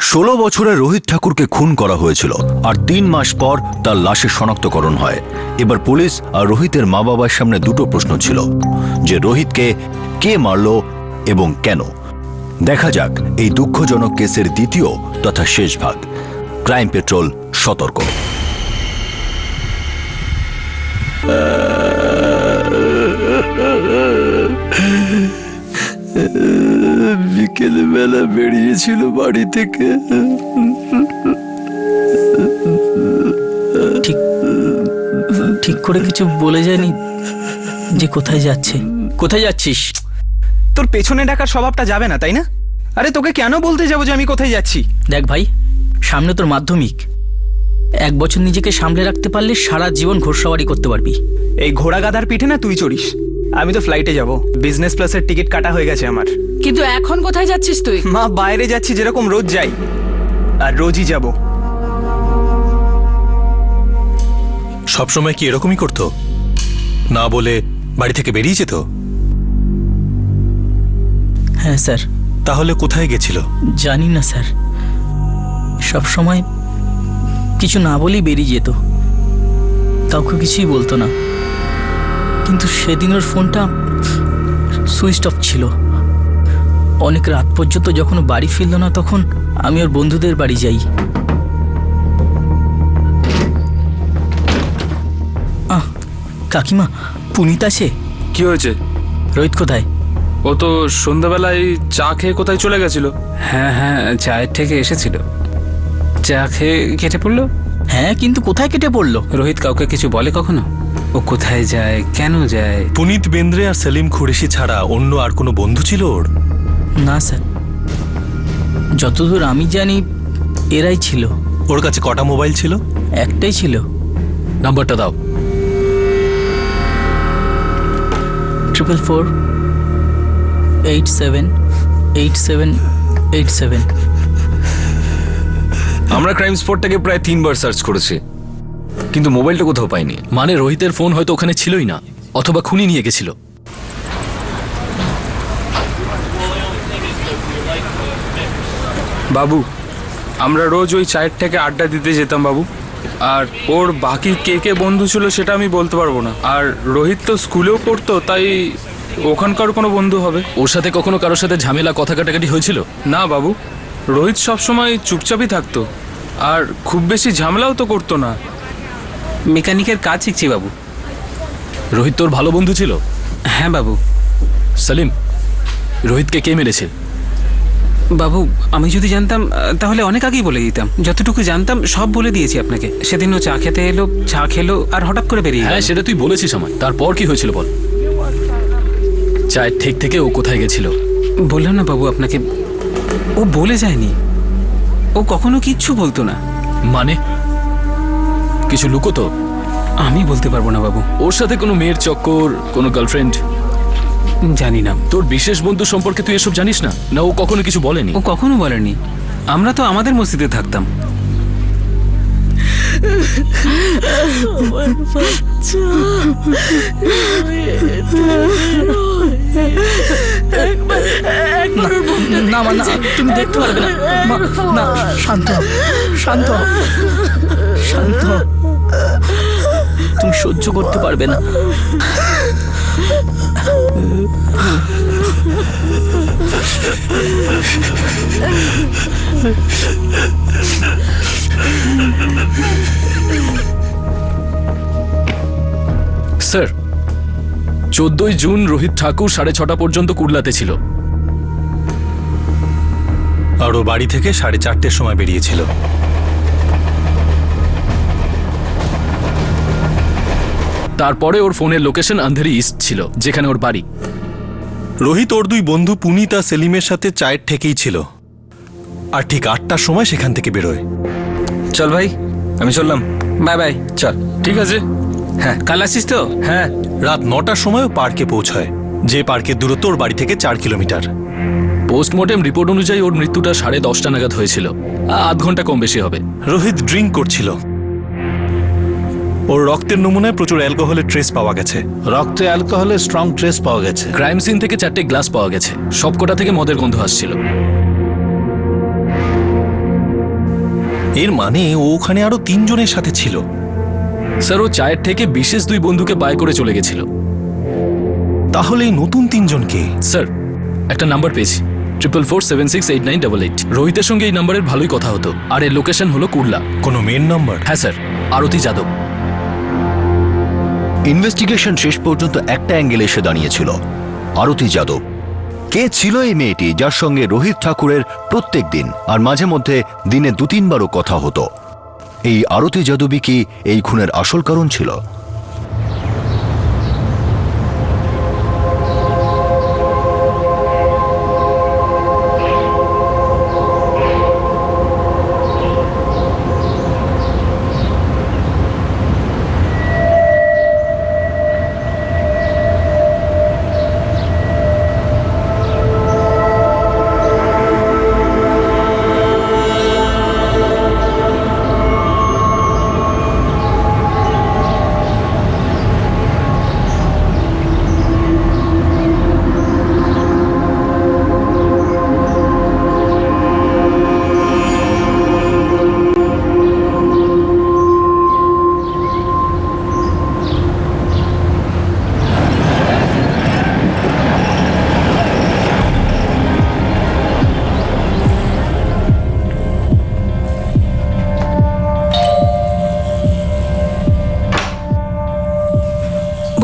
16 বছরে রোহিত ঠাকুরকে খুন করা হয়েছিল আর 3 মাস পর তার লাশের শনাক্তকরণ হয়। এবার পুলিশ আর রোহিতের মা বাবার সামনে দুটো প্রশ্ন ছিল, যে রোহিতকে কে মারল এবং কেন। দেখা যাক এই দুঃখজনক কেসের দ্বিতীয় তথা শেষ ভাগ। ক্রাইম পেট্রোল সতর্ক। বিকেলবেলা বেরিয়েছিল বাড়ি থেকে। ঠিক করে কিছু বলে যায়নি যে কোথায় যাচ্ছে। কোথায় যাচ্ছিস? তোর পেছনে ডাকার স্বভাবটা যাবে না, তাই না? আরে তোকে কেন বলতে যাবো যে আমি কোথায় যাচ্ছি? দেখ ভাই, সামনে তোর মাধ্যমিক। 1 বছর নিজেকে সামলে রাখতে পারলে সারা জীবন ঘোড়সওয়ারি করতে পারবি। এই ঘোড়া গাধার পিঠে না তুই চড়িস। আমি তো ফ্লাইটে যাব, বিজনেস ক্লাসের টিকিট কাটা হয়ে গেছে আমার। কিন্তু এখন কোথায় যাচ্ছিস তুই? মা, বাইরে যাচ্ছি, যেরকম রোজ যাই, আর রোজই যাব। সবসময় কি এরকমই করতো? না বলে বাড়ি থেকে বেরিয়ে যেত? হ্যাঁ স্যার। তাহলে কোথায় গেছিল? জানি না স্যার, সব সময় কিছু না বলেই বেরিয়ে যেত, কাউকে কিছুই বলতো না। কিন্তু সেদিন ওর ফোনটা সুইচ অফ ছিল। অনেক রাত পর্যন্ত যখন বাড়ি ফিরল না, তখন আমি ওর বন্ধুদের বাড়ি যাই। কাকিমা, পুনিত আছে? কি হয়েছে? রোহিত কোথায়? ও তো সন্ধ্যাবেলায় চা খেয়ে কোথায় চলে গেছিল। হ্যাঁ হ্যাঁ, চায়ের থেকে এসেছিল, চা খেয়ে কেটে পড়লো। হ্যাঁ, কিন্তু কোথায় কেটে পড়লো? রোহিত কাউকে কিছু বলে কখনো? ও কোথায় যায়, কেন যায়? পুনিত বেন্দ্রে আর সেলিম খুরেশি ছাড়া অন্য আর কোনো বন্ধু ছিল ওর? না স্যার, যতদূর আমি জানি এরাই ছিল। ওর কাছে কটা মোবাইল ছিল? একটাই ছিল। নাম্বারটা দাও। 444-87-87-87। আমরা ক্রাইম স্পটটাকে প্রায় 3 বার সার্চ করেছি, কিন্তু মোবাইলটা কোথাও পাইনি। মানে রোহিতের ফোন হয়তো ওখানে ছিলই না, অথবা খুনি নিয়ে গেছিল। বাবু, আমরা রোজ ওই চায়ের থেকে আড্ডা দিতে যেতাম বাবু। আর ওর বাকি কে কে বন্ধু ছিল সেটা আমি বলতে পারবো না। আর রোহিত তো স্কুলেও পড়তো, তাই ওখানকার কোনো বন্ধু হবে। ওর সাথে কখনো কারোর সাথে ঝামেলা, কথা কাটাকাটি হয়েছিল? না বাবু, রোহিত সবসময় চুপচাপই থাকতো, আর খুব বেশি ঝামেলাও তো করতো না। মেকানিকের কাজ শিখছি বাবু। রোহিত তোর ভালো বন্ধু ছিল? হ্যাঁ বাবু। সেলিম, রোহিতকে কে মেরেছে? বাবু, আমি যদি জানতাম তাহলে অনেক আগেই বলে দিতাম। যতটুকু জানতাম সব বলে দিয়েছি আপনাকে। সেদিন ও চা খেতে এলো, চা খেলো আর হঠাৎ করে বেরিয়ে গেল। হ্যাঁ, সেটা তুই বলেছিস আমায়। তারপর কি হয়েছিল বল। চায়ের ঠেক থেকে ও কোথায় গেছিল? বললাম না বাবু আপনাকে, ও বলে যায়নি। ও কখনো কিচ্ছু বলতো না। মানে কিছু লুকোতো? আমি বলতে পারবো না বাবু। ওর সাথে কোনো মেয়ের চক্কর, কোনো গার্লফ্রেন্ড? জানি না। তোর বিশেষ বন্ধু সম্পর্কে তুই এসব জানিস না? না, ও কখনো কিছু বলেনি? ও কখনো বলেনি। আমরা তো আমাদের মসজিদে থাকতাম। না মা, না, তুমি দেখতে পারবে না মা। না, শান্ত হও, শান্ত হও, শান্ত হও। তুমি সহ্য করতে পারবে না। স্যার, 14ই জুন রোহিত ঠাকুর 6:30 পর্যন্ত কুর্লাতে ছিল। আর ও বাড়ি থেকে 4:30-র সময় বেরিয়েছিল। তারপরে ওর ফোনের লোকেশন আন্ধেরি ইস্ট ছিল, যেখানে ওর বাড়ি। রোহিত ওর 2 বন্ধু পুনিত আর সেলিমের সাথে চায়ের ঠেকেই ছিল, আর ঠিক 8টার সময় সেখান থেকে বেরোয়। চল ভাই, আমি চললাম। Bye bye. চল। ঠিক আছে। হ্যাঁ। কাল আসছিস তো? হ্যাঁ। রাত 9টার সময় ও পার্কে পৌঁছায়, যে পার্কের দূরত্ব ওর বাড়ি থেকে 4 কিলোমিটার। পোস্টমর্টেম রিপোর্ট অনুযায়ী ওর মৃত্যুটা 10:30 নাগাদ হয়েছিল। আধ ঘন্টা কম বেশি হবে। রোহিত ড্রিঙ্ক করছিল। ওর রক্তের নমুনায় প্রচুর অ্যালকোহলের ট্রেস পাওয়া গেছে। রক্তে অ্যালকোহলের স্ট্রং ট্রেস পাওয়া গেছে। ক্রাইম সিন থেকে 4টে গ্লাস পাওয়া গেছে, সবকটা থেকে মদের গন্ধ আসছিল। এর মানে ও ওখানে আরো 3 জনের সাথে ছিল। স্যার ও চায়ের থেকে বিশেষ 2 বন্ধুকে বাই করে চলে গেছিল। তাহলে এই নতুন 3 জনকে? স্যার একটা নাম্বার পেয়েছি 44468988। রোহিতের সঙ্গে এই নাম্বারের ভালোই কথা হতো, আর এর লোকেশন হলো কুর্লা। কোনো মেন নাম্বার? হ্যাঁ স্যার, আরতি যাদব। ইনভেস্টিগেশন শেষ পর্যন্ত একটা অ্যাঙ্গেলে এসে দাঁড়িয়েছিল, আরতি যাদব। কে ছিল এই মেয়েটি যার সঙ্গে রোহিত ঠাকুরের প্রত্যেক দিন আর মাঝে মধ্যে দিনে 2-3 বারও কথা হতো? এই আরতি যাদবই কি এই খুনের আসল কারণ ছিল?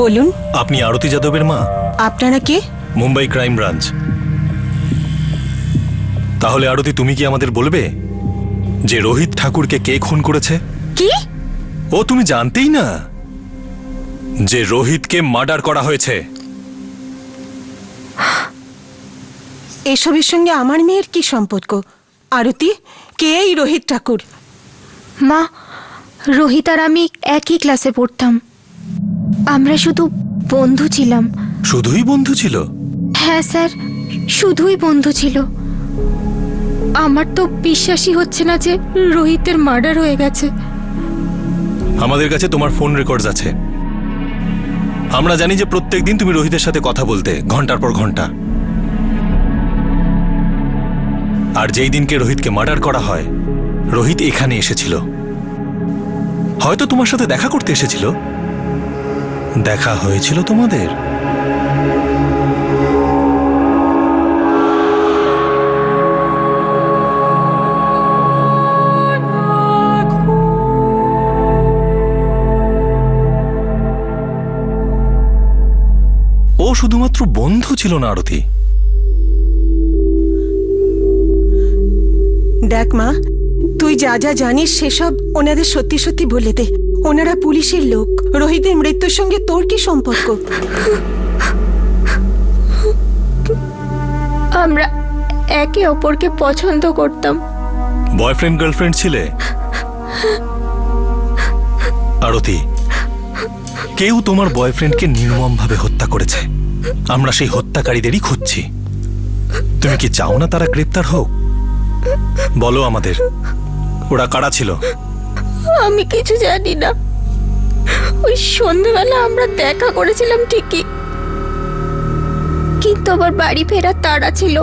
বলুন, আপনি আরতি যাদবের মা? আপনারা কে? Mumbai crime branch. তাহলে আরতি তুমি কি আমাদের বলবে যে রোহিত ঠাকুরকে কে খুন করেছে? কি? ও তুমি জানতেই না যে রোহিতকে মার্ডার করা হয়েছে? এসবের সঙ্গে আমার মেয়ের কি সম্পর্ক? আরতি, কে এই রোহিত ঠাকুর? মা, রোহিত আর আমি একই ক্লাসে পড়তাম। আমরা শুধু বন্ধু ছিলাম। শুধুই বন্ধু ছিল? হ্যাঁ স্যার, শুধুই বন্ধু ছিল। আমার তো বিশ্বাসই হচ্ছে না যে রোহিতের মার্ডার হয়ে গেছে। আমাদের কাছে তোমার ফোন রেকর্ডস আছে। আমরা জানি যে প্রত্যেকদিন তুমি রোহিতের সাথে কথা বলতে ঘন্টার পর ঘন্টা। আর যেই দিনকে রোহিতকে মার্ডার করা হয়, রোহিত এখানে এসেছিল। হয়তো তোমার সাথে দেখা করতে এসেছিল। দেখা হয়েছিল তোমাদের? ও শুধুমাত্র বন্ধু ছিল না আরতি। দেখ মা, তুই যা যা জানিস সেসব ওনাদের সত্যি সত্যি বলে দে। ওনারা পুলিশের লোক। রোহিতের মৃত্যুর সঙ্গে তোর কি সম্পর্ক? আমরা একে অপরকে পছন্দ করতাম। বয়ফ্রেন্ড গার্লফ্রেন্ড ছিলে? আরতি, কেউ তোমার বয়ফ্রেন্ডকে নির্মমভাবে হত্যা করেছে। আমরা সেই হত্যাকারীদেরই খুঁজছি। তুমি কি চাও না তারা গ্রেপ্তার হোক? বলো আমাদের, ওরা কারা ছিল? আমি কিছু জানি না। ওই সন্ধ্যেবেলা আমরা দেখা করেছিলাম ঠিকই, কিন্তু আবার বাড়ি ফেরার তাড়া ছিল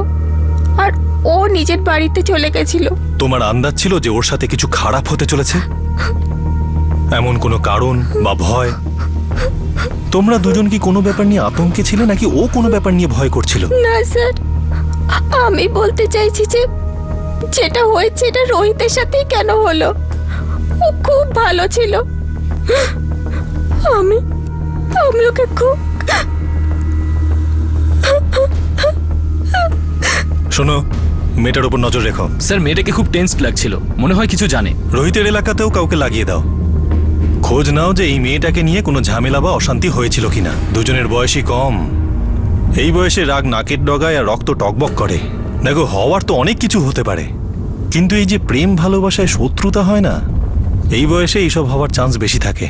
আর ও নিজের বাড়িতে চলে গেছিল। তোমার আন্দাজ ছিল যে ওর সাথে কিছু খারাপ হতে চলেছে? এমন কোনো কারণ বা ভয়? তোমরা দুজন কি কোনো ব্যাপার নিয়ে আতঙ্কে ছিলে, নাকি ও কোনো ব্যাপার নিয়ে ভয় করছিল? না স্যার, আমি বলতে চাইছি যে যেটা হয়েছে এটা রোহিতের সাথেই কেন হলো? ও খুব ভালো ছিল। আমি ওকে খুব... শোনো, মেয়েটার উপর নজর রেখো। স্যার মেয়েটাকে খুব টেন্সড লাগছিল, মনে হয় কিছু জানে। রোহিতের এলাকাতেও কাউকে লাগিয়ে দাও। খোঁজ নাও যে এই মেয়েটাকে নিয়ে কোনো ঝামেলা বা অশান্তি হয়েছিল কিনা। দুজনের বয়সই কম। এই বয়সে রাগ নাকের ডগায় আর রক্ত টকবক করে। দেখো, হওয়ার তো অনেক কিছু হতে পারে, কিন্তু এই যে প্রেম ভালোবাসায় শত্রুতা হয় না, এই বয়সে এইসব হওয়ার চান্স বেশি থাকে।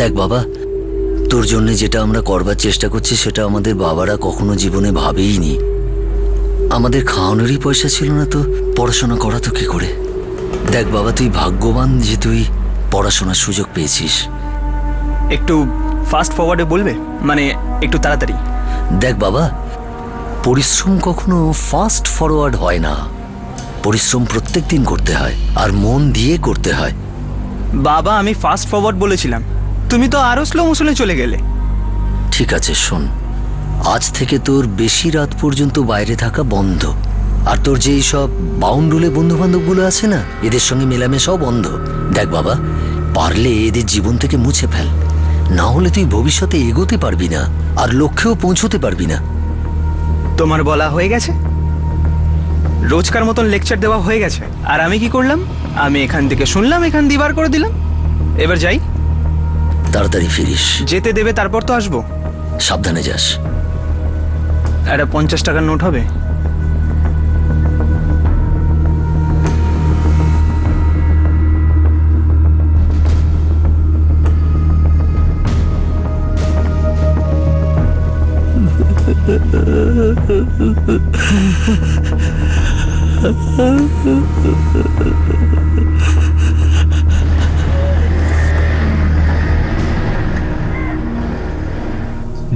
দেখ বাবা, তোর জন্য যেটা আমরা করবার চেষ্টা করছি সেটা আমাদের বাবারা কখনো জীবনে ভাবেইনি। আমাদের খাওয়ানোরই পয়সা ছিল না, তো পড়াশোনা করা তো কি করে? দেখ বাবা, তুই ভাগ্যবান যে তুই পড়াশোনার সুযোগ পেয়েছিস। একটু ফাস্ট ফরওয়ার্ডে বলবে, মানে একটু তাড়াতাড়ি। দেখ বাবা, পরিশ্রম কখনো ফাস্ট ফরওয়ার্ড হয় না। পরিশ্রম প্রত্যেক দিন করতে হয়, আর মন দিয়ে করতে হয়। বাবা, আমি ফাস্ট ফরওয়ার্ড বলেছিলাম, তুমি তো আরো স্লো মোশনে চলে গেলে। ঠিক আছে শোন, আজ থেকে তোর বেশি রাত পর্যন্ত বাইরে থাকা বন্ধ। আর তোর যে সব বাউন্ডুলে বন্ধু বান্ধবগুলো আছে না, এদের সঙ্গে মেলামেশাও বন্ধ। দেখ বাবা, পারলে এদের জীবন থেকে মুছে ফেল, না হলে তুই ভবিষ্যতে এগোতে পারবি না, আর লক্ষ্যেও পৌঁছতে পারবি না। তোমার বলা হয়ে গেছে, রোজকার মতন লেকচার দেওয়া হয়ে গেছে। আর আমি কি করলাম? আমি এখান থেকে শুনলাম, এখান দিয়ে বার করে দিলাম। এবার যাই। তাড়াতাড়ি ফিরিস। যেতে দেবে, তারপর তো আসবো। সাবধানে যাস। একটা 50 টাকার নোট হবে?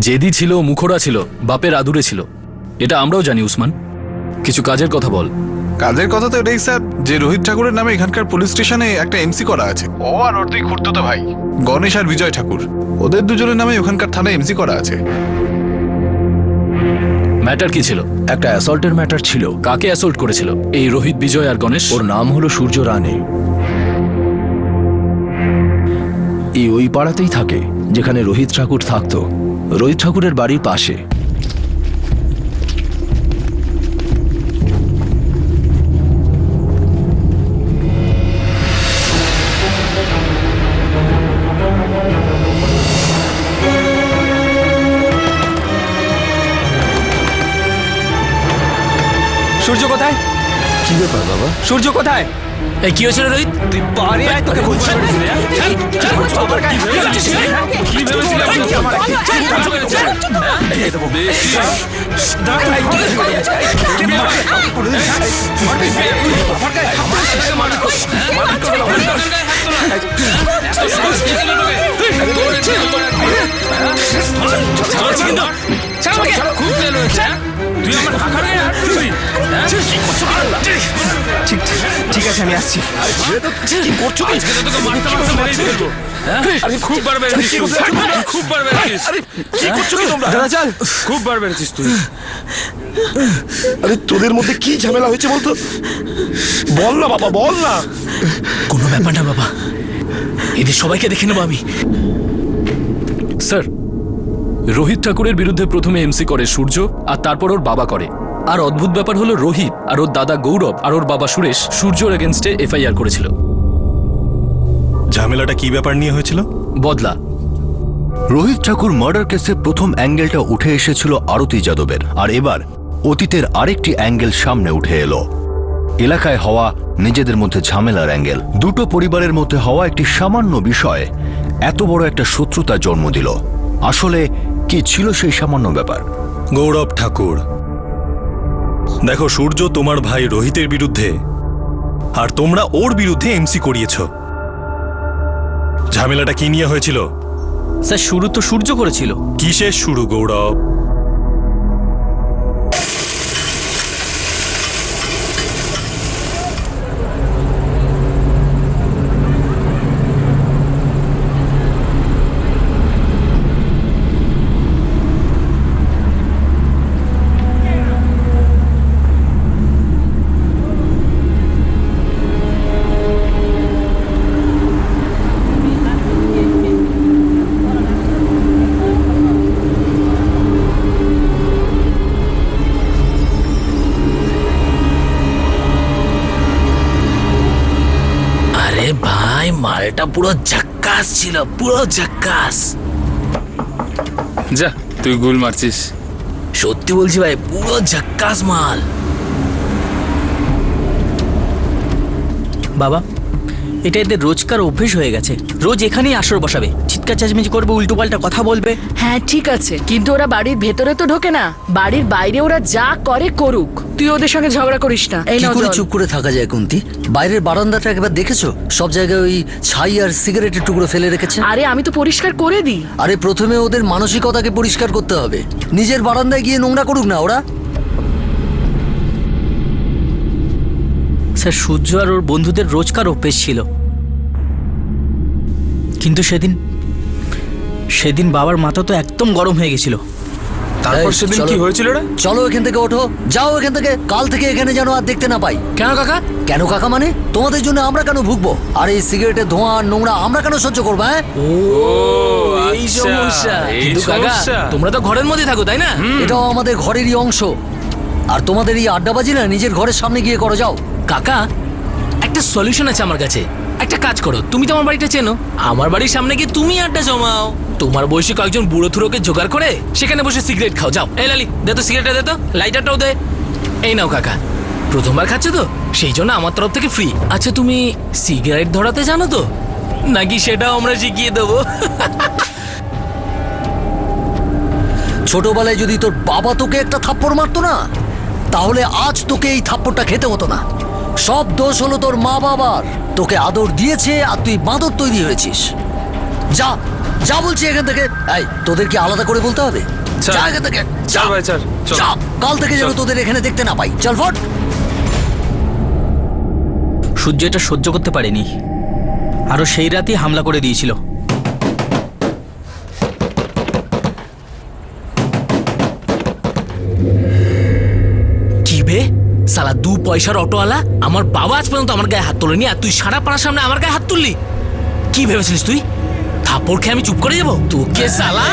জেদি ছিল, মুখরা ছিল, বাপের আদুরে ছিল, এটা আমরাও জানি। উসমান, কিছু কাজের কথা বল। কাজের কথা তো এটাই স্যার, যে রোহিত ঠাকুরের নামে এখানকার পুলিশ স্টেশনে একটা এমসি করা আছে। ও আর ওর দুই খুড়তুতো ভাই গণেশ আর বিজয় ঠাকুর, ওদের দুজনের নামে ওখানকার থানায় এমসি করা আছে। ম্যাটার কি ছিল? একটা অ্যাসল্টের ম্যাটার ছিল। কাকে অ্যাসল্ট করেছিল এই রোহিত, বিজয় আর গণেশ? ওর নাম হলো সূর্য রানে। ওই পাড়াতেই থাকে যেখানে রোহিত ঠাকুর থাকতো, রোহিত ঠাকুরের বাড়ির পাশে। সূর্য কোথায়? কি ব্যাপার বাবা? সূর্য কোথায়? এই কি হয়েছিল রোহিত? তুই পারে আয়, তোকে বলছি। ঠিক আছে, আমি আসছি। খুব বার বেড়েছিস, খুব বার বেড়েছিস। দাদা চল। খুব বার বেড়েছিস তুই। আরে তোদের মধ্যে কি ঝামেলা হয়েছে বলতো? বল না বাবা, বল না। কোনো ব্যাপার না বাবা, এদের সবাইকে দেখে নেবো আমি। স্যার, রোহিত ঠাকুরের বিরুদ্ধে প্রথমে এমসি করে সূর্য, আর তারপর ওর বাবা করে। আর অদ্ভুত ব্যাপার হলো, রোহিত আর ওর দাদা গৌরব আর ওর বাবা সুরেশ সূর্যর এগেনস্টে এফআইআর করেছিল। ঝামেলাটা কি ব্যাপার নিয়ে হয়েছিল? বদলা। রোহিত ঠাকুর মার্ডার কেসে প্রথম অ্যাঙ্গেলটা উঠে এসেছিল আরতি যাদবের, আর এবার অতীতের আরেকটি অ্যাঙ্গেল সামনে উঠে এলো। এলাকায় হওয়া নিজেদের মধ্যে ঝামেলার অ্যাঙ্গেল। দুটো পরিবারের মধ্যে হওয়া একটি সামান্য বিষয় এত বড় একটা শত্রুতা জন্ম দিল। আসলে কি ছিল সেই সামান্য ব্যাপার? গৌরব ঠাকুর, দেখো, সূর্য তোমার ভাই রোহিতের বিরুদ্ধে, আর তোমরা ওর বিরুদ্ধে এমসি করিয়েছ। ঝামেলাটা কি নিয়ে হয়েছিল? স্যার, শুরু তো সূর্য করেছিল। কিসের শুরু গৌরব? ভাই, মালটা পুরো ঝাক্কাস ছিল, পুরো ঝাক্কাস। যা, তুই গুল মারছিস। সত্যি বলছি ভাই, পুরো ঝাক্কাস মাল। বাবা, এটা এদের রোজকার অভ্যেস হয়ে গেছে। রোজ এখানেই আসর বসাবে, চিৎকার চেঁচামেচি করবে, উল্টোপাল্টা কথা বলবে। হ্যাঁ ঠিক আছে, কিন্তু ওরা বাড়ির ভেতরে তো ঢোকে না, বাড়ির বাইরে ওরা যা করে করুক, তুই ওদের সঙ্গে ঝগড়া করিস না। এই কি নাও করে জল। চুপ করে থাকা যায় কুন্তি? বাইরের বারান্দাটা একবার দেখেছো? সব জায়গায় ওই ছাই আর সিগারেটের টুকরো ফেলে রেখেছে। আরে আমি তো পরিষ্কার করে দিই। আরে প্রথমে ওদের মানসিকতাকে পরিষ্কার করতে হবে। নিজের বারান্দায় গিয়ে নোংরা করুক না ওরা। স্যার, সূর্য আর ওর বন্ধুদের রোজকার অভ্যেস ছিল, কিন্তু সেদিন বাবার মাথা তো একদম গরম হয়ে গেছিল। তারপর এই, সেদিন চলো। কি হয়েছিল রে? চলো এখান থেকে ওঠো, যাও এখান থেকে। কাল থেকে এখানে যেন আর দেখতে না পাই। কেন কাকা? কেন কাকা মানে? তোমাদের জন্য আমরা কেন ভুগবো? আর এই সিগারেটের ধোঁয়া আর নোংরা আমরা কেন সহ্য করবো? হ্যাঁ, এই সমস্যা। কিন্তু কাকা, তোমরা তো ঘরের মধ্যে থাকো তাই না? এটাও আমাদের ঘরেরই অংশ। আর তোমাদের এই আড্ডাবাজি না নিজের ঘরের সামনে গিয়ে করো, যাও। কাকা, একটা সলিউশন আছে আমার কাছে। একটা কাজ করো, তুমি তো আমার বাড়িটা চেনো, আমার বাড়ির সামনে গিয়ে তুমি আড্ডা জমাও। তোমার বয়সী কয়েকজন বুড়ো থুড়োকে জোগাড় করে সেখানে বসে সিগারেট খাও। যাও। এই লালি, দে তো সিগারেটটা, দে তো লাইটারটাও দে। এই নাও কাকা, প্রথমবার খাচ্ছ তো সেই জন্য আমার তরফ থেকে ফ্রি। আচ্ছা, তুমি সিগারেট ধরাতে জানো তো, নাকি সেটাও আমরা শিখিয়ে দেবো? ছোটবেলায় যদি তোর বাবা তোকে একটা থাপ্পড় মারতো না, তাহলে আজ তোকে এই থাপ্পড়টা খেতে হতো না। সব দোষ হলো তোর মা বাবার। তোকে আদর দিয়েছে আর তুই বাঁদর তৈরি হয়েছিস। যা যা বলছি এখান থেকে। এই, তোদের কি আলাদা করে বলতে হবে? চল। যা এখান থেকে, চল যা। ভাই, চল, চল। যা। কাল থেকে যেন চল। তোদের এখানে দেখতে না পাই। চল ফট। সূর্য এটা সহ্য করতে পারেনি, আরও সেই রাতেই হামলা করে দিয়েছিল। কি বে সালা, 2 পয়সার অটোওয়ালা আমার বাবা আজ পর্যন্ত আমার গায়ে হাত তোলেনি, আর তুই সারা পাড়ার সামনে আমার গায়ে হাত তুললি? কি ভেবেছিলিস তুই থাপ্পড় খেয়ে আমি চুপ করে যাবো? তোকে সালা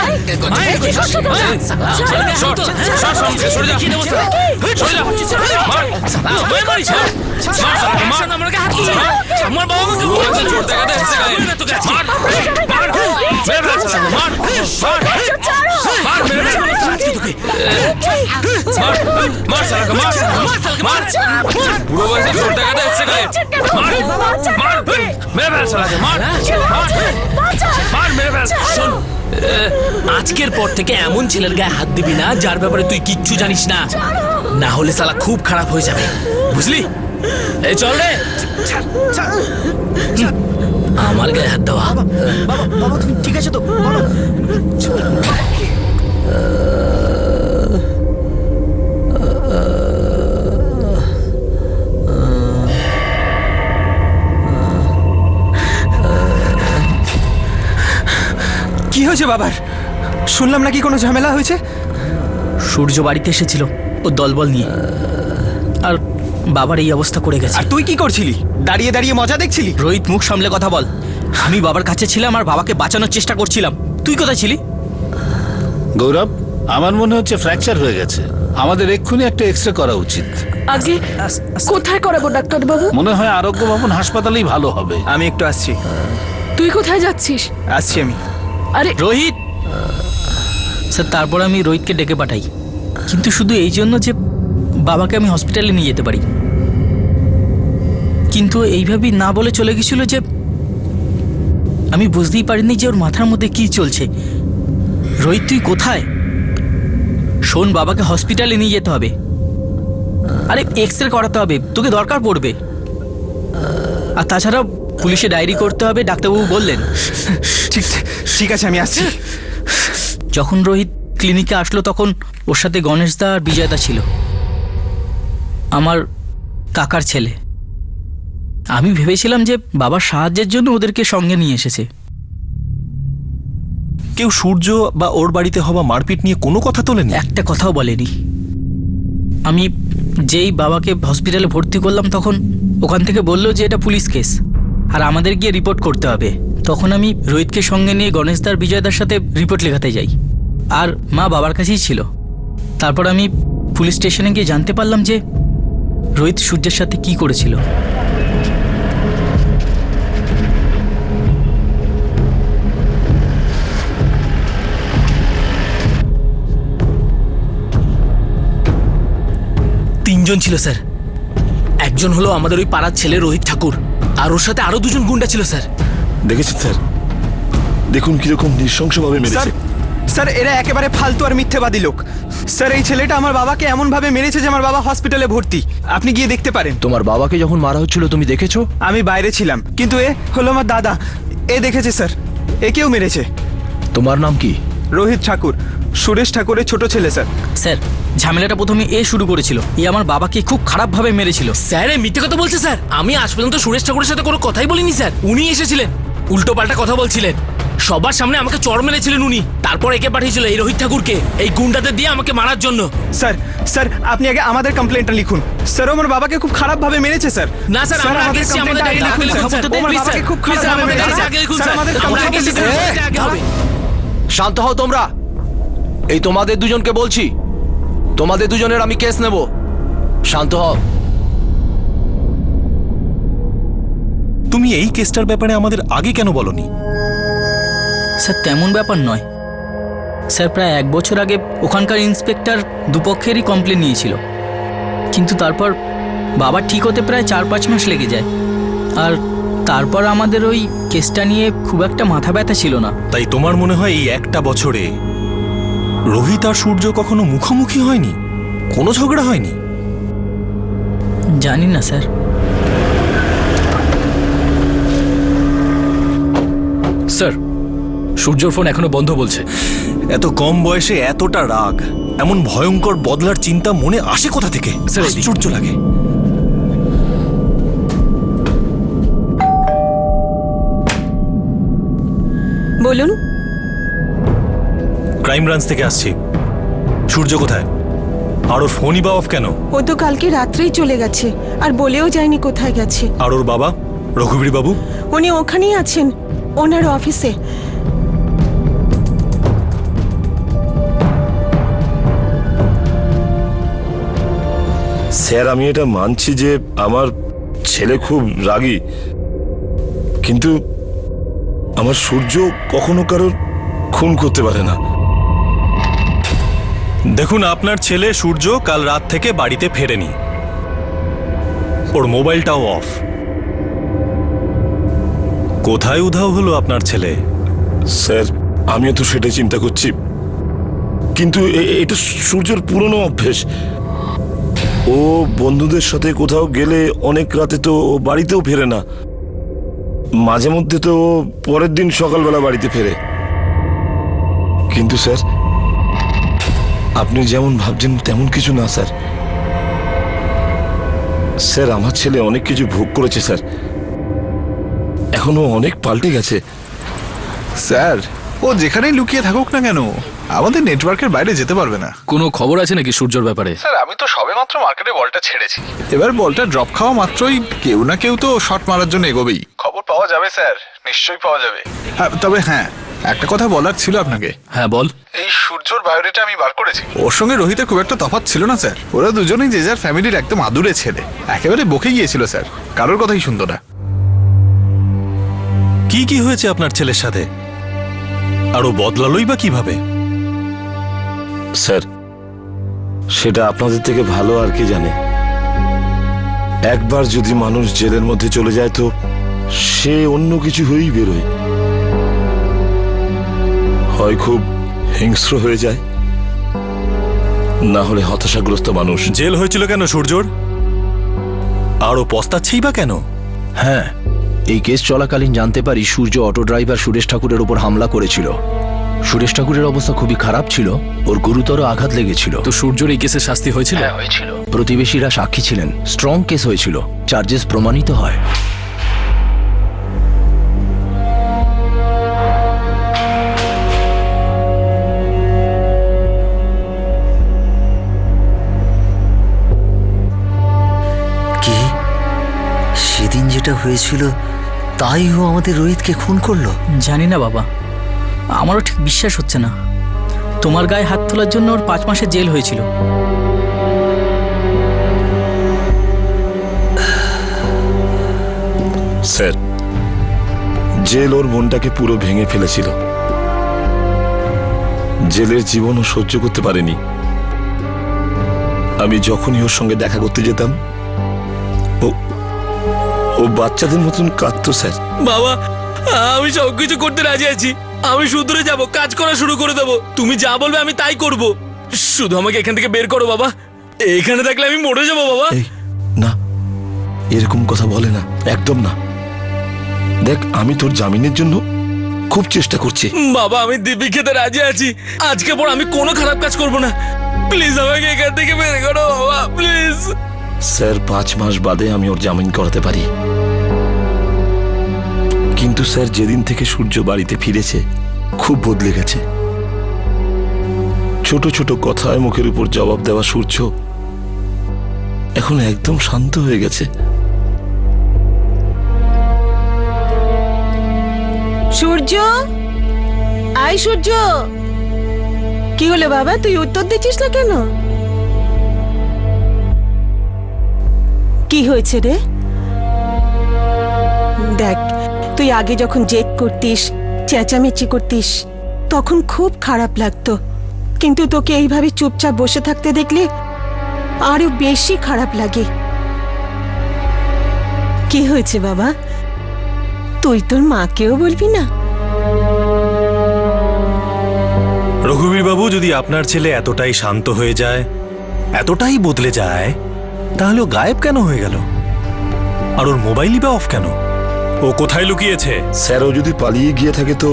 আমার বাবা আমাকে আজকের পর থেকে এমন ছেলের গায়ে হাত দিবি না যার ব্যাপারে তুই কিচ্ছু জানিস না, না হলে সালা খুব খারাপ হয়ে যাবে, বুঝলি? এই চল রে। আমার গায়ে হাত দেওয়া। বাবা, তুমি ঠিক আছে তো? কি হয়েছে বাবার? শুনলাম নাকি কোনো ঝামেলা হয়েছে। সূর্য বাড়িতে এসেছিল ও দলবল নিয়ে, আর বাবার এই অবস্থা করে গেছে। আর তুই কি করছিলি? দাঁড়িয়ে দাঁড়িয়ে মজা দেখছিলি? রোহিত, মুখ সামলে কথা বল। আমি বাবার কাছে ছিলাম আর বাবাকে বাঁচানোর চেষ্টা করছিলাম। তুই কোথায় ছিলি? গৌরব, আমার মনে হচ্ছে ফ্র্যাকচার হয়ে গেছে। আমাদের এক্ষুনি একটা এক্সরে করা উচিত। আগে কোথায় করাবো ডাক্তার বাবু? মনে হয় আরোগ্য ভবন হাসপাতালেই ভালো হবে। আমি একটু আসছি। তুই কোথায় যাচ্ছিস? আসছি আমি। আরে রোহিত স্যার, তারপর আমি রোহিতকে ডেকে পাঠাই, কিন্তু শুধু এই জন্য যে বাবাকে আমি হসপিটালে নিয়ে যেতে পারি। কিন্তু এইভাবেই না বলে চলে গেছিল যে আমি বুঝতেই পারিনি যে ওর মাথার মধ্যে কি চলছে। রোহিত, তুই কোথায়? শোন, বাবাকে হসপিটালে নিয়ে যেতে হবে। আরে এক্সরে করাতে হবে, তোকে দরকার পড়বে। আর তাছাড়া পুলিশে ডায়েরি করতে হবে, ডাক্তারবাবু বললেন। ঠিক ঠিক আছে, আমি আসছি। যখন রোহিত ক্লিনিকে আসলো তখন ওর সাথে গণেশদা আর বিজয়দা ছিল, আমার কাকার ছেলে। আমি ভেবেছিলাম যে বাবার সাহায্যের জন্য ওদেরকে সঙ্গে নিয়ে এসেছে। কেউ সূর্য বা ওর বাড়িতে হওয়া মারপিট নিয়ে কোনো কথা তোলেনি? একটা কথাও বলেনি। আমি যেই বাবাকে হসপিটালে ভর্তি করলাম তখন ওখান থেকে বললো যে এটা পুলিশ কেস আর আমাদের গিয়ে রিপোর্ট করতে হবে। তখন আমি রোহিতকে সঙ্গে নিয়ে গণেশদার বিজয়দার সাথে রিপোর্ট লেখাতে যাই, আর মা বাবার কাছেই ছিল। তারপর আমি পুলিশ স্টেশনে গিয়ে জানতে পারলাম যে রোহিত সূর্যের সাথে কি করেছিল। তিনজন ছিল স্যার। একজন হলো আমাদের ওই পাড়ার ছেলে রোহিত ঠাকুর, আর ওর সাথে আরো দুজন গুন্ডা ছিল স্যার। দেখেছেন স্যার, দেখুন কিরকম নৃশংসভাবে স্যার মেরেছে। স্যার এরা একেবারে ফালতু আর মিথ্যেবাদী লোক। স্যার এই ছেলেটা আমার বাবাকে এমন ভাবে মেরেছে যে আমার বাবা হসপিটালে ভর্তি, আপনি গিয়ে দেখতে পারেন। তোমার বাবাকে যখন মারা হচ্ছিল তুমি দেখেছো? আমি বাইরে ছিলাম, কিন্তু এ হলো আমার দাদা, এ দেখেছে স্যার, একেও মেরেছে। তোমার নাম কি? রোহিত ঠাকুর, সুরেশ ঠাকুরের ছোট ছেলে স্যার। স্যার ঝামেলাটা প্রথমে এ শুরু করেছিল, এ আমার বাবাকে খুব খারাপভাবে মেরেছিল। স্যার এই মিথ্যে কথা বলছে স্যার। আমি আজ পর্যন্ত সুরেশ ঠাকুরের সাথে কোনো কথাই বলিনি স্যার। উনি এসেছিলেন, উল্টো পাল্টা কথা বলছিলেন, সবার সামনে আমাকে চড় মেরেছিলেন উনি। তারপর একে পাঠিয়েছিল এই রোহিত ঠাকুরকে এই গুন্ডাদের দিয়ে আমাকে মারার জন্য। স্যার স্যার আপনি আগে আমাদের কমপ্লেনটা লিখুন। স্যার ও আমার বাবাকে খুব খারাপভাবে মেরেছে স্যার। না স্যার, আমরা আগে এসেছি, আমাদের ডায়েরি আগে লিখুন স্যার। ও আমার প্লিজ বাবাকে স্যার, খুব প্লিজ স্যার, খারাপভাবে আমাদের মেরেছে। ডায়েরি আগে লিখুন স্যার, স্যার। আমাদের আমরা আগে complaint এসেছি, লিখুন। আমাদের আগে হবে। শান্ত হও তোমরা। এই তোমাদের দুজনকে বলছি, তোমাদের দুজনের আমি কেস নেব। শান্ত হও। তুমি এই কেসটার ব্যাপারে আমাদের আগে কেন বলনি? স্যার তেমন ব্যাপার নয় স্যার, প্রায় 1 বছর আগে ওখানকার ইন্সপেক্টর দুপক্ষেরই কমপ্লেন নিয়েছিল, কিন্তু তারপর বাবা ঠিক হতে প্রায় 4-5 মাস লেগে যায়। আর তারপর আমাদের ওই কেসটা নিয়ে খুব একটা মাথা ব্যথা ছিল না। তাই তোমার মনে হয় এই একটা বছরে রোহিত আর সূর্য কখনো মুখোমুখি হয়নি, কোনো ঝগড়া হয়নি? জানি না স্যার। স্যার সূর্যর ফোন এখনো বন্ধ বলছে। এত কম বয়সে এতটা রাগ, এমন ভয়ঙ্কর বদলার চিন্তা মনে আসে কোথা থেকে? স্যার, আশ্চর্য লাগে। বলুন। ক্রাইম ব্রাঞ্চ থেকে আসছি। সূর্য কোথায়? আর ওর ফোনই বা অফ কেন? ও তো কালকে রাত্রেই চলে গেছে, আর বলেও যায়নি কোথায় গেছে। আর ওর বাবা রঘুবীর বাবু? উনি ওখানেই আছেন, ওনার অফিসে। স্যার আমি এটা মানছি যে আমার ছেলে খুব রাগী, কিন্তু আমার সূর্য কখনো কারোর খুন করতে পারে না। দেখুন, আপনার ছেলে সূর্য কাল রাত থেকে বাড়িতে ফেরেনি, ওর মোবাইলটাও অফ। কোথায় উধাও হলো আপনার ছেলে? স্যার আমিও তো সেটাই চিন্তা করছি, কিন্তু এটা সূর্যর পুরনো অভ্যেস। ও বন্ধুদের সাথে কোথাও গেলে অনেক রাতে তো ও বাড়িতেও ফেরে না, মাঝে মধ্যে তো ও পরের দিন সকালবেলা বাড়িতে ফেরে। কিন্তু স্যার আপনি যেমন ভাবছেন তেমন কিছু না স্যার। স্যার আমার ছেলে অনেক কিছু ভোগ করেছে স্যার, এখনো অনেক পাল্টে গেছে। স্যার ও যেখানেই লুকিয়ে থাকুক না কেন আমাদের নেটওয়ার্কের বাইরে যেতে পারবে না। কোনো খবর আছে নাকি সূর্যর ব্যাপারে? স্যার আমি তো সবেমাত্র মার্কেটে বলটা ছেড়েছি, এবার বলটা ড্রপ খাওয়া মাত্রই কেউ না কেউ তো শট মারার জন্য এগোবেই। খবর পাওয়া যাবে স্যার, নিশ্চয়ই পাওয়া যাবে। তবে হ্যাঁ, একটা কথা বলার ছিল আপনাকে। হ্যাঁ বল। এই সূর্যর বায়োডাটা আমি বার করেছি, ওর সঙ্গে রোহিতের খুব একটা তফাৎ ছিল না স্যার। ওরা দুজনেই যে যার ফ্যামিলির একদম আদুরে ছেলে, একেবারে বকে গিয়েছিল স্যার, কারোর কথাই শুনতো না। কি কি হয়েছে আপনার ছেলের সাথে, আর ও বদলালোই বা কিভাবে? স্যার সেটা আপনাদের থেকে ভালো আর কি জানে। একবার যদি মানুষ জেলের মধ্যে চলে যায় তো সে অন্য কিছু হয়েই বেরোয়, হয় খুব হিংস্র হয়ে যায়, না হলে হতাশাগ্রস্ত মানুষ। জেল হয়েছিল কেন সূর্যর, আর ও পস্তাচ্ছেই বা কেন? হ্যাঁ, এই কেস চলাকালীন জানতে পারি সূর্য অটো ড্রাইভার সুরেশ ঠাকুরের উপর হামলা করেছিল। সুরেশ ঠাকুরের অবস্থা খুবই খারাপ ছিল, ওর গুরুতর আঘাত লেগেছিল। তো সূর্যর এই কেসে শাস্তি হয়েছিল? হয়েছিল। প্রতিবেশীরা সাক্ষী ছিলেন, স্ট্রং কেস হয়েছিল, চার্জেস প্রমাণিত হয়। কি সেদিন যেটা হয়েছিল তাই ও আমাদের রোহিতকে খুন করলো? জানি না বাবা, আমারও ঠিক বিশ্বাস হচ্ছে না। তোমার গায়ে হাত তোলার জন্য ওর 5 মাসের জেল হয়েছিল। স্যার জেল ওর মনটাকে পুরো ভেঙে ফেলেছিল, জেলের জীবনও সহ্য করতে পারেনি। আমি যখনই ওর সঙ্গে দেখা করতে যেতাম ও বাচ্চাদের মতন কাঁদতো স্যার। বাবা, আমি সবকিছু করতে রাজি আছি। আমি শুধরে যাব, কাজ করা শুরু করে দেবো। তুমি যা বলবে আমি তাই করব। শুধু আমাকে এখান থেকে বের করো বাবা। এখানে থাকলে আমি মরে যাবো বাবা। এই না, এরকম কথা বলে না, একদম না। দেখ, আমি তোর জামিনের জন্য খুব চেষ্টা করছি। বাবা, আমি দিব্যি খেতে রাজি আছি। আজকে পর আমি কোনো খারাপ কাজ করব না। প্লিজ আমাকে এখান থেকে বের করো বাবা, প্লিজ। স্যার, 5 মাস বাদে আমি ওর জামিন করাতে পারি, কিন্তু স্যার যেদিন থেকে সূর্য বাড়িতে ফিরেছে খুব বদলে গেছে। ছোট ছোট কথায় মুখের উপর জবাব দেওয়া সূর্য এখন একদম শান্ত হয়ে গেছে। সূর্য, আয় সূর্য। কি হলো বাবা, তুই উত্তর দিচ্ছিস না কেন? কি হয়েছে রে? দেখ, তুই আগে যখন জেদ করতিস, চেঁচামেচি করতিস, তখন খুব খারাপ লাগতো, কিন্তু তোকে এইভাবে চুপচাপ বসে থাকতে দেখলে আরো বেশি খারাপ লাগে। কি হয়েছে বাবা? তুই তোর মাকেও বলবি না? রঘুবীর বাবু, যদি আপনার ছেলে এতটাই শান্ত হয়ে যায়, এতটাই বদলে যায়, তাহলে ও গায়েব কেন হয়ে গেল? আর ওর মোবাইলই বা অফ কেন? ও কোথায় লুকিয়েছে? স্যার, ও যদি পালিয়ে গিয়ে থাকে তো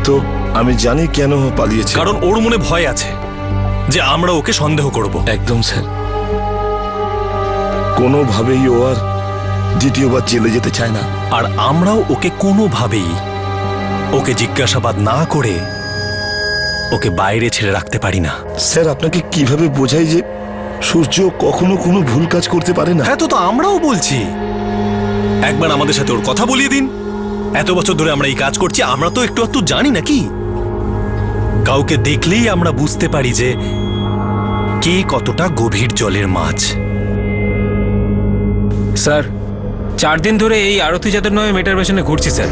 তো আমি জানি কেন ও পালিয়েছে। কারণ ওর মনে ভয় আছে যে আমরা ওকে সন্দেহ করব। একদম স্যার, কোনোভাবেই ও আর দ্বিতীয়বার জেলে যেতে চায় না। আর আমরাও ওকে কোনোভাবেই ওকে জিজ্ঞাসাবাদ না করে ওকে বাইরে ছেড়ে রাখতে পারি না। স্যার, আপনাকে কিভাবে বোঝাই যে সূর্য কখনো কোনো ভুল কাজ করতে পারে না? হ্যাঁ, তো আমরাও বলছি, একবার আমাদের সাথে ওর কথা বলিয়ে দিন। এত বছর ধরে আমরা এই কাজ করছি, আমরা তো একটু একটু জানি নাকি? কাউকে দেখলেই আমরা বুঝতে পারি যে কে কতটা গভীর জলের মাছ। স্যার, 4 দিন ধরে এই আরতি যাদব নামে মেয়েটার পেছনে ঘুরছি স্যার।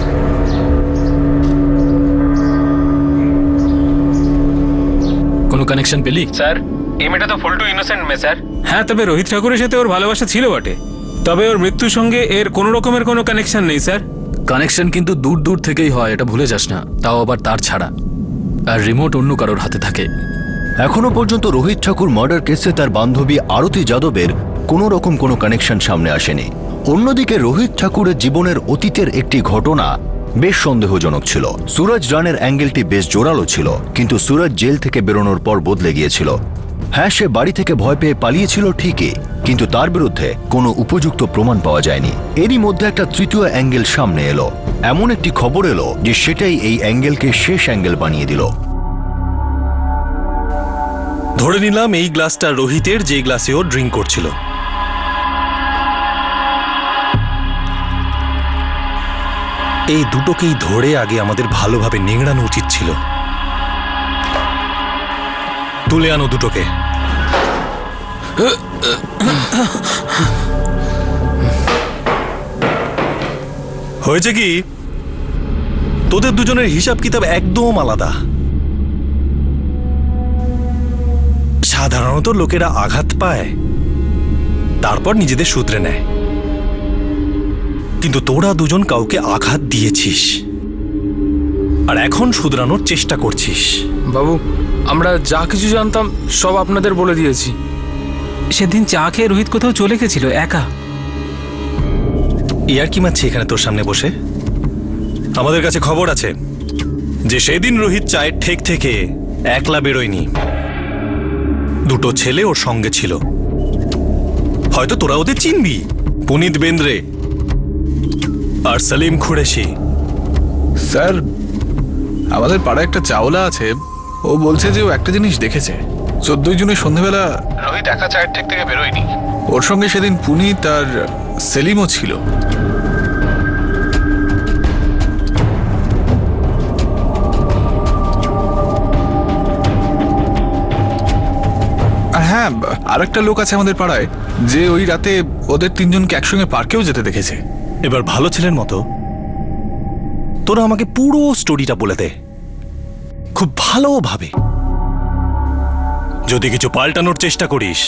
কোনো কানেকশন পেলি? স্যার, এই মেয়েটা তো ফুল টু ইনোসেন্ট মেয়ে স্যার। হ্যাঁ, তবে রোহিত ঠাকুরের সাথে ওর ভালোবাসা ছিল বটে, তবে ওর মৃত্যুর সঙ্গে এর কোনো রকমের কোনো কানেকশন নেই স্যার। কানেকশন কিন্তু দূর দূর থেকেই হয়, এটা ভুলে যাস না। তাও আবার তার ছাড়া। আর রিমোট অন্য কারোর হাতে থাকে। এখনো পর্যন্ত রোহিত ঠাকুর মার্ডার কেসে তার বান্ধবী আরতি যাদবের কোনো রকম কোনো কানেকশন সামনে আসেনি। অন্যদিকে রোহিত ঠাকুরের জীবনের অতীতের একটি ঘটনা বেশ সন্দেহজনক ছিল। সুরজ রানের অ্যাঙ্গেলটি বেশ জোরালো ছিল, কিন্তু সুরজ জেল থেকে বেরোনোর পর বদলে গিয়েছিল। হ্যাঁ, সে বাড়ি থেকে ভয় পেয়ে পালিয়েছিল ঠিকই, কিন্তু তার বিরুদ্ধে কোনো উপযুক্ত প্রমাণ পাওয়া যায়নি। এরই মধ্যে একটা তৃতীয় অ্যাঙ্গেল সামনে এলো। এমন একটি খবর এলো যে সেটাই এই অ্যাঙ্গেলকে শেষ অ্যাঙ্গেল বানিয়ে দিল। ধরে নিলাম এই গ্লাসটা রোহিতের, যে গ্লাসে ও ড্রিঙ্ক করছিল। এই দুটোকেই ধরে আগে আমাদের ভালোভাবে নিংড়ানো উচিত ছিল। তুলে আনো দুটোকে। হয়েছে কি, তোদের দুজনের হিসাব কিতাব একদম আলাদা। সাধারণত লোকেরা আঘাত পায়, তারপর নিজেদের শুধরে নেয়, কিন্তু তোরা দুজন কাউকে আঘাত দিয়েছিস আর এখন শুধরানোর চেষ্টা করছিস। বাবু, আমরা যা কিছু জানতাম সব আপনাদের বলে দিয়েছি। সেদিন চা খেয়ে রোহিত কোথাও চলে গেছিল একা। ইয়ার কি মারছি এখানে তোর সামনে বসে? আমাদের কাছে খবর আছে যে সেদিন রোহিত চায়ের ঠেক থেকে একলা বেরোয়নি, দুটো ছেলে ওর সঙ্গে ছিল। হয়তো তোরা ওদের চিনবি, পুনিত বেন্দ্রে আর সালিম কুরেশি। স্যার, আমাদের পাড়ায় একটা চাওলা আছে, ও বলছে যে ও একটা জিনিস দেখেছে। 14 জুনের সন্ধ্যেবেলা রোহিত একা চায়ের ঠেক থেকে বেরোয়নি, ওর সঙ্গে সেদিন পুনিত আর সেলিমও ছিল। আর হ্যাঁ, আরেকটা লোক আছে আমাদের পাড়ায় যে ওই রাতে ওদের 3 জনকে একসঙ্গে পার্কেও যেতে দেখেছে। এবার ভালো ছেলের মতো তোরা আমাকে পুরো স্টোরিটা বলে দে, খুব ভালোভাবে। যদি কিছু পাল্টানোর চেষ্টা করিস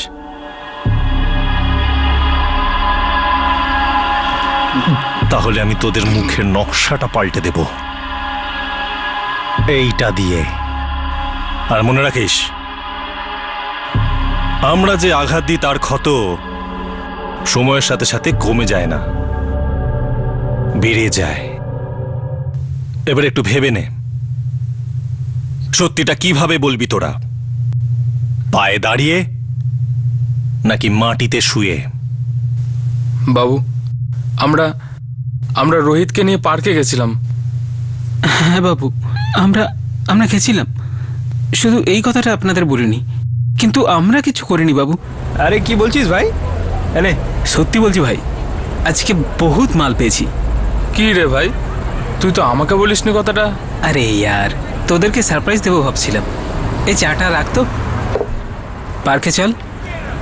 তাহলে আমি তোদের মুখের নকশাটা পাল্টে দেব এইটা দিয়ে। আর মনে রাখিস, আমরা যে আঘাত দিই তার ক্ষত সময়ের সাথে সাথে কমে যায় না, বেড়ে যায়। এবার একটু ভেবে নে, সত্যিটা কিভাবে বলবি তোরা? পায়ে দাঁড়িয়ে নাকি মাটিতে শুয়ে? বাবু, আমরা আমরা রোহিতকে নিয়ে পার্কে গেছিলাম। হ্যাঁ বাবু, আমরা গেছিলাম, শুধু এই কথাটা আপনাদের বলিনি, কিন্তু আমরা কিছু করিনি বাবু। আরে কি বলছিস ভাই? এনে সত্যি বলছি ভাই, আজকে বহুত মাল পেয়েছি। কি রে ভাই, তুই তো আমাকে বলিসনি কথাটা। আরে ইয়ার, তোদেরকে সারপ্রাইজ দেবো ভাবছিলাম। এই চাটা রাখতো, পার্কে চল,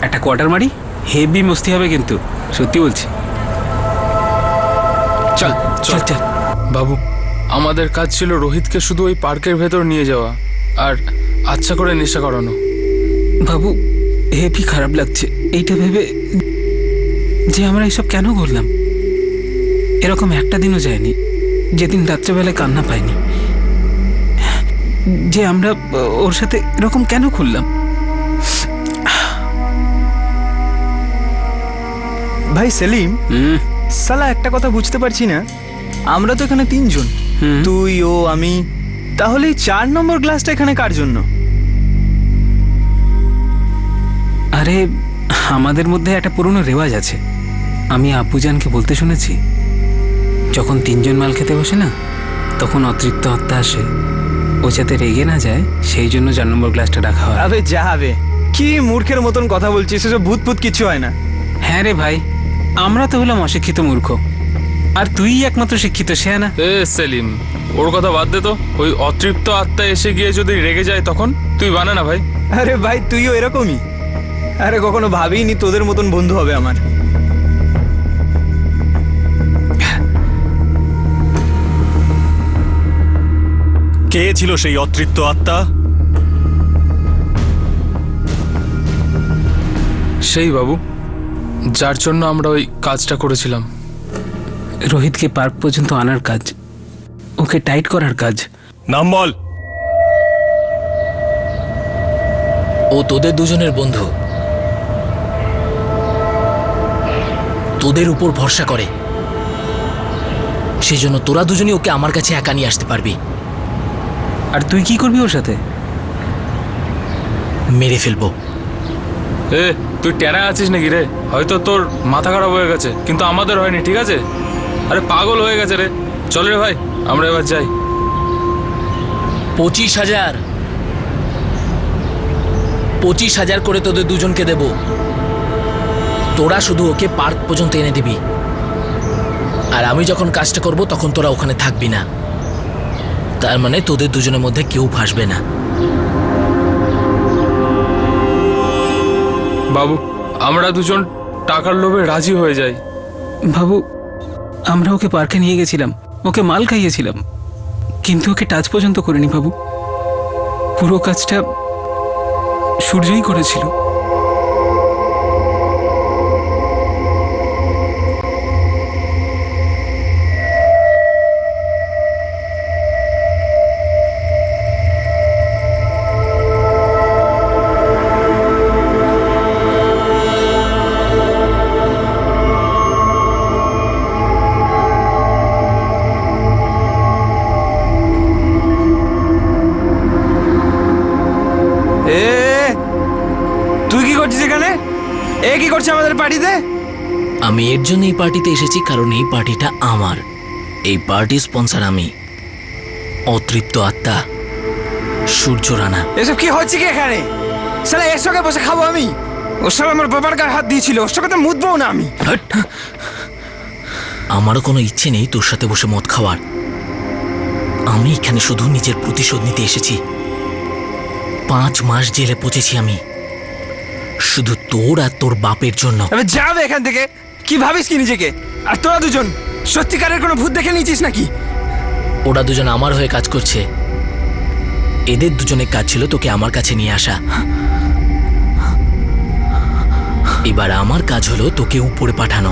একটা কোয়ার্টার মারি, হেভি মস্তি হবে কিন্তু, সত্যি বলছি। চল চল চল। বাবু, আমাদের কাজ ছিল রোহিতকে শুধু ওই পার্কের ভেতর নিয়ে যাওয়া আর আচ্ছা করে নেশা করানো। বাবু, হেভি খারাপ লাগছে এইটা ভেবে যে আমরা এসব কেন করলাম। এরকম একটা দিনও যায়নি যেদিন রাত্রেবেলায় কান্না পাইনি, যে আমরা ওর সাথে এরকম কেন করলাম। ভাই সেলিম, সালা একটা কথা বুঝতে পারছি না, আমরা তো এখানে তিনজন, তুই, ও, আমি, তাহলে এই 4 নম্বর গ্লাসটা এখানে কার জন্য? আরে আমাদের মধ্যে একটা পুরনো রেওয়াজ আছে, আমি আপুজানকে বলতে শুনেছি, যখন 3 জন মাল খেতে বসে না, তখন অতৃপ্ত আত্মা আসে, ও যাতে রেগে না যায় সেই জন্য 4 নম্বর গ্লাসটা রাখা হয়। আবে যা হবে, কি মূর্খের মতন কথা বলছিস, এসব ভূত ভূত কিছু হয় না। হ্যাঁ রে ভাই, আমরা তো হলাম অশিক্ষিত মূর্খ, আর তুই একমাত্র শিক্ষিত, সে না? এ সেলিম, ওর কথা বাদ দে তো। ওই অতৃপ্ত আত্মা এসে গিয়ে যদি রেগে যায় তখন তুই বানা না ভাই। আরে ভাই, তুইও এরকমই। আরে কখনো ভাবিনি তোদের মতন বন্ধু হবে আমার। কে ছিল সেই অতৃপ্ত আত্মা? সেই বাবু, যার জন্য আমরা ওই কাজটা করেছিলাম। রোহিতকে পার্ক পর্যন্ত আনার কাজ, ওকে টাইট করার কাজ। নাম বল। ও তোদের দুজনের বন্ধু, তোদের উপর ভরসা করে, সেজন্য তোরা দুজনই ওকে আমার কাছে একা নিয়ে আসতে পারবি। আর তুই কি করবি ওর সাথে? মেরে ফেলবো। এ তুই টেনা আছিস নাকি রে? হয়তো তোর মাথা খারাপ হয়ে গেছে, কিন্তু আমাদের হয়নি, ঠিক আছে? আরে পাগল হয়ে গেছে রে। চল রে ভাই, আমরা এবার যাই। 25,000 25,000 করে তোদের দুজনকে দেব, তোরা শুধু ওকে পার্ক পর্যন্ত এনে দিবি, আর আমি যখন কাজটা করব তখন তোরা ওখানে থাকবি না। তার মানে তোদের দুজনের মধ্যে কেউ ফাঁসবে না। বাবু, আমরা দুজন টাকার লোভে রাজি হয়ে যাই। বাবু, আমরা ওকে পার্কে নিয়ে গেছিলাম, ওকে মাল খাইয়েছিলাম, কিন্তু ওকে টাচ পর্যন্ত করিনি বাবু। পুরো কাজটা সূর্যই করেছিল। তুই কি করছিস এখানে? এ কি করছে আমাদের পার্টিতে? আমি এর জন্য এই পার্টিতে এসেছি কারণ এই পার্টিটা আমার, এই পার্টি স্পন্সর আমি, অতৃপ্ত আত্মা সূর্য রানা। এসব কি হচ্ছে কি এখানে? শালা এর সঙ্গে বসে খাবো আমি? ওর সঙ্গে আমার বাবার গায়ে হাত দিয়েছিল, ওর সঙ্গে তো মুতবো না আমি। আমারও কোনো ইচ্ছে নেই তোর সাথে বসে মদ খাওয়ার। আমি এখানে শুধু নিজের প্রতিশোধ নিতে এসেছি। 5 মাস জেলে পচেছি আমি, শুধু তোর আর তোর বাপের জন্য। যাবে এখান থেকে। কি ভাবিস কি নিজেকে? আর তোরা দুজন সত্যিকারের কোনো ভূত দেখে নিয়েছিস নাকি? ওরা দুজন আমার হয়ে কাজ করছে, এদের দুজনের কাজ ছিল তোকে আমার কাছে নিয়ে আসা। এবার আমার কাজ হলো তোকে উপরে পাঠানো।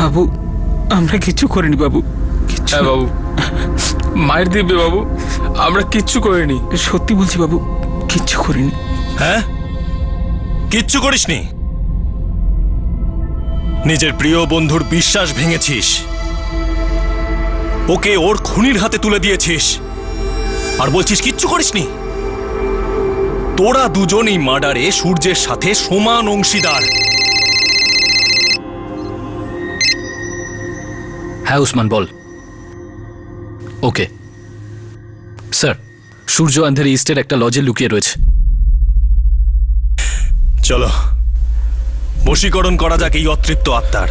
বাবু, আমরা কিচ্ছু করিনি বাবু, কিচ্ছু হ্যাঁ বাবু, মায়ের দিব্যে বাবু, আমরা কিচ্ছু করিনি। সত্যি বলছি বাবু, কিচ্ছু করিনি। হ্যাঁ, কিচ্ছু করিসনি? নিজের প্রিয় বন্ধুর বিশ্বাস ভেঙেছিস, ওকে ওর খুনির হাতে তুলে দিয়েছিস, আর বলছিস কিচ্ছু করিসনি? তোরা দুজন এই মার্ডারে সূর্যের সাথে সমান অংশীদার। হ্যাঁ উসমান, বল। ওকে স্যার, সূর্য আন্ধেরি ইস্টের একটা লজে লুকিয়ে রয়েছে। চলো বশীকরণ করা যাক এই অতৃপ্ত আত্মার।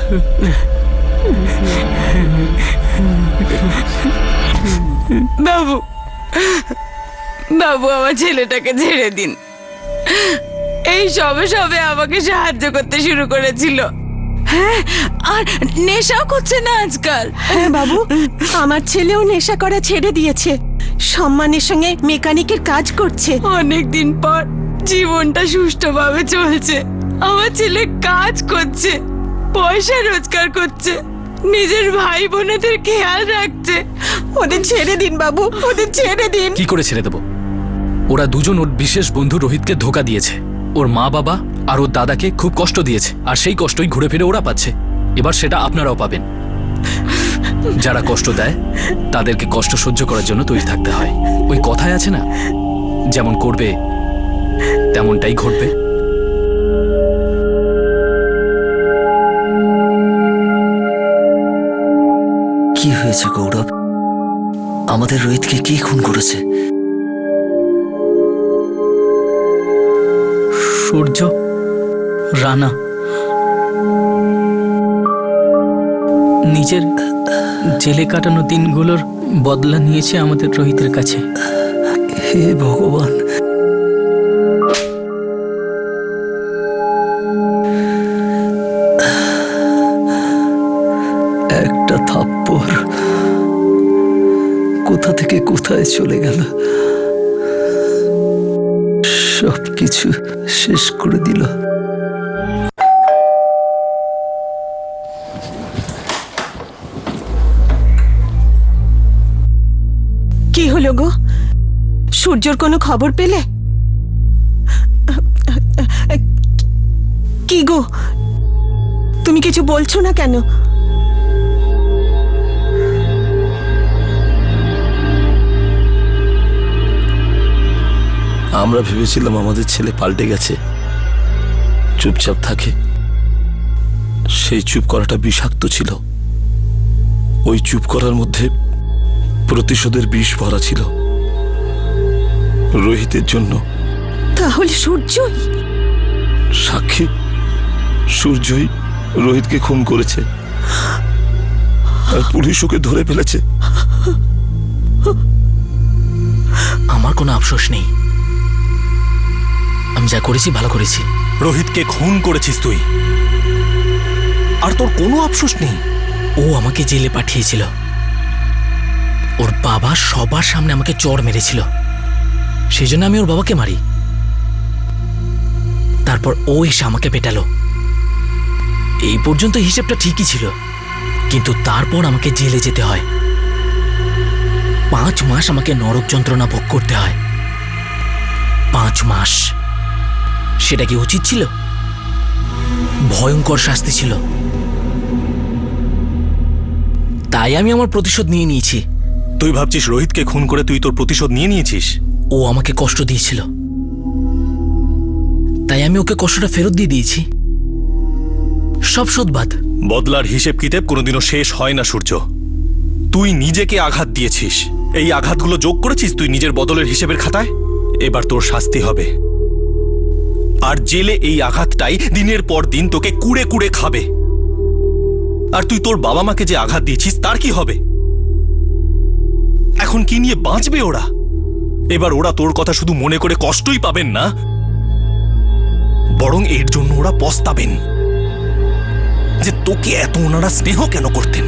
বাবু, বাবু, আমার ছেলেটাকে ছেড়ে দিন। এই সবে সবে আমাকে সাহায্য করতে শুরু করেছিল, হ্যাঁ, আর নেশাও করছে না আজকাল। হ্যাঁ বাবু, আমার ছেলেও নেশা করা ছেড়ে দিয়েছে, সম্মানের সঙ্গে মেকানিকের কাজ করছে। অনেকদিন পর জীবনটা সুষ্ঠুভাবে চলছে। আমার ছেলে কাজ করছে, পয়সা রোজগার করছে, নিজের ভাই বোনেদের খেয়াল রাখছে। ওদের ছেড়ে দিন বাবু, ওদের ছেড়ে দিন। কি করে ছেড়ে দেব? ওরা দুজন ওর বিশেষ বন্ধু রোহিতকে ধোকা দিয়েছে, ওর মা বাবা আর ওর দাদাকে খুব কষ্ট দিয়েছে, আর সেই কষ্টই ঘুরে ফিরে ওরা পাচ্ছে। এবার সেটা আপনারাও পাবেন। যারা কষ্ট দেয় তাদেরকে কষ্ট সহ্য করার জন্য তৈরি থাকতে হয়। ওই কথায় আছে না, যেমন করবে তেমনটাই ঘটবে। কি হয়েছে গৌরব? আমাদের রোহিতকে কি খুন করেছে? সূর্য, রানা নিজের জেলে কাটানো দিনগুলোর বদলা নিয়েছে আমাদের রোহিতের কাছে। হে ভগবান, একটা থাপ্পড় কোথা থেকে কোথায় চলে গেল, সবকিছু শেষ করে দিল। কি হলো গো? সূর্যর কোনো খবর পেলে? কি গো, তুমি কিছু বলছো না কেন? আমরা ভেবেছিলাম আমাদের ছেলে পাল্টে গেছে, চুপচাপ থাকে। সেই চুপ করাটা বিষাক্ত ছিল। ওই চুপ করার মধ্যে প্রতিশোধের বিষ ভরা ছিল, রোহিতের জন্য। তাহলে সূর্যই সাক্ষী, সূর্যই রোহিতকে খুন করেছে, আর পুলিশ ওকে ধরে ফেলেছে। আমার কোনো আফসোস নেই, আমি যা করেছি ভালো করেছি। রোহিতকে খুন করেছিস তুই, আর তোর কোনো আফসোস নেই? ও আমাকে জেলে পাঠিয়েছিল, ওর বাবা সবার সামনে আমাকে চড় মেরেছিল, সেই জন্য আমি ওর বাবাকে মারি। তারপর ও এসে আমাকে পেটালো। এই পর্যন্ত হিসেবটা ঠিকই ছিল, কিন্তু তারপর আমাকে জেলে যেতে হয়। 5 মাস আমাকে নরক যন্ত্রণা ভোগ করতে হয়। 5 মাস। সেটা কি উচিত ছিল? ভয়ঙ্কর শাস্তি ছিল। তাই আমি আমার প্রতিশোধ নিয়ে নিয়েছি। তুই ভাবছিস রোহিতকে খুন করে তুই তোর প্রতিশোধ নিয়ে নিয়েছিস? ও আমাকে কষ্ট দিয়েছিল, তাই আমি ওকে কষ্টটা ফেরত দিয়ে দিয়েছি। সব শোধবাদ। বদলার হিসেব কিতাব কোনোদিনও শেষ হয় না সূর্য। তুই নিজেকে আঘাত দিয়েছিস, এই আঘাতগুলো যোগ করেছিস তুই নিজের বদলের হিসেবের খাতায়। এবার তোর শাস্তি হবে। আর জেলে এই আঘাতটাই দিনের পর দিন তোকে কুড়ে কুড়ে খাবে। আর তুই তোর বাবা মাকে যে আঘাত দিয়েছিস তার কি হবে? এখন কি নিয়ে বাঁচবে ওরা? এবার ওরা তোর কথা শুধু মনে করে কষ্টই পাবেন না, বরং এর জন্য ওরা পস্তাবেন যে তোকে এত ওনারা স্নেহ কেন করতেন।